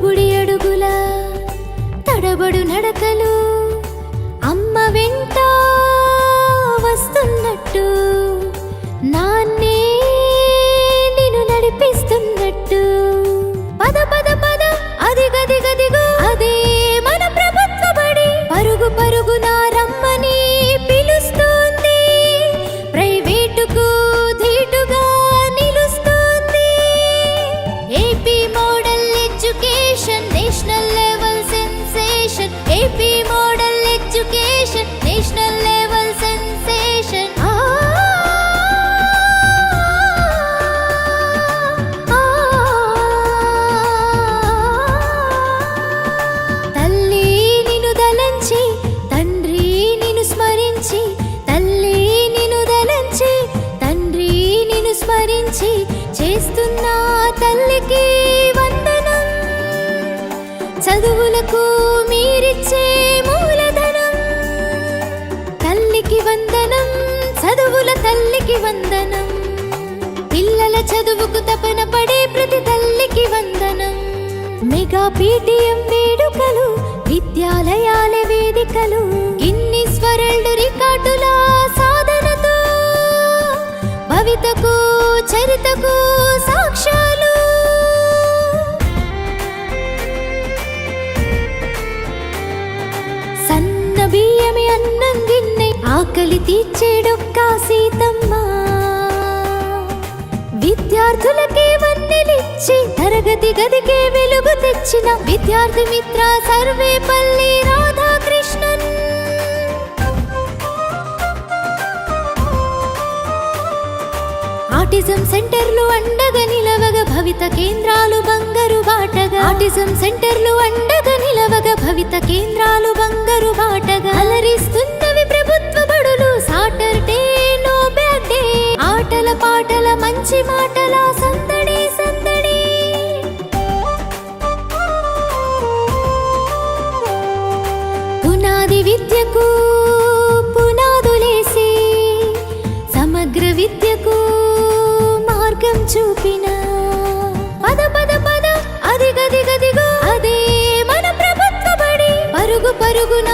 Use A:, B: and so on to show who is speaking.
A: బుడి అడుగుల తడబడు నడకలు అమ్మ వెంట వస్తున్నట్టు నాన్నే నిన్ను నడిపిస్తున్నట్టు పద పద పద అదిగదిగదిగో అదే మన ప్రభుత్వ బడి పరుగు పరుగున రమ్మని పిలుస్తుంది ప్రైవేటుకు ధీటుగా నిలుస్తుంది AP model education national level sensation AP model education national level sensation తల్లి నిన్ను దలంచి తండ్రి నిన్ను స్మరించి తల్లి నిన్ను దలంచి తండ్రి నిన్ను స్మరించి చేస్తున్న తల్లికి వందనం చదువులకు మీరిచ్చే మూలధనం తల్లికి వందనం చదువుల తల్లికి వందనం పిల్లల చదువుకు తపన పడే ప్రతి తల్లికి వందనం మెగా పీటీఎం వేడుకలు విద్యాలయాల వేదికలు గిన్నిస్ వరల్డ్ రికార్డుల సాధనతో భవితకు చరితకు సాక్ష్యాలు సన్న బియ్యమి అన్నం గిన్నె ఆకలి తీర్చేడొక్క సీతమ్మ విద్యార్థులకే వన్నెలిచ్చి తరగతి గదికే వెలుగు తెచ్చిన విద్యార్థి మిత్ర సర్వేపల్లి రాధాకృష్ణన్ ఆటిజం సెంటర్లు అండగా నిలవగా భవిత కేంద్రాలు బంగారు బాటగా ఆటిజం సెంటర్లు అండగా నిలవగా భవిత కేంద్రాలు బంగారు బాటగా అలరిస్తున్నవి ప్రభుత్వ బడులు సాటర్డే నో బ్యాడ్ డే ఆటల పాటల మంచి మాటల సందడి సందడి పునాది విద్యకు పునాదులేసి సమగ్ర విద్యకు మార్గం చూపిన పద పద పద అదిగదిగదిగో అదే మన ప్రభుత్వ బడి పరుగు పరుగున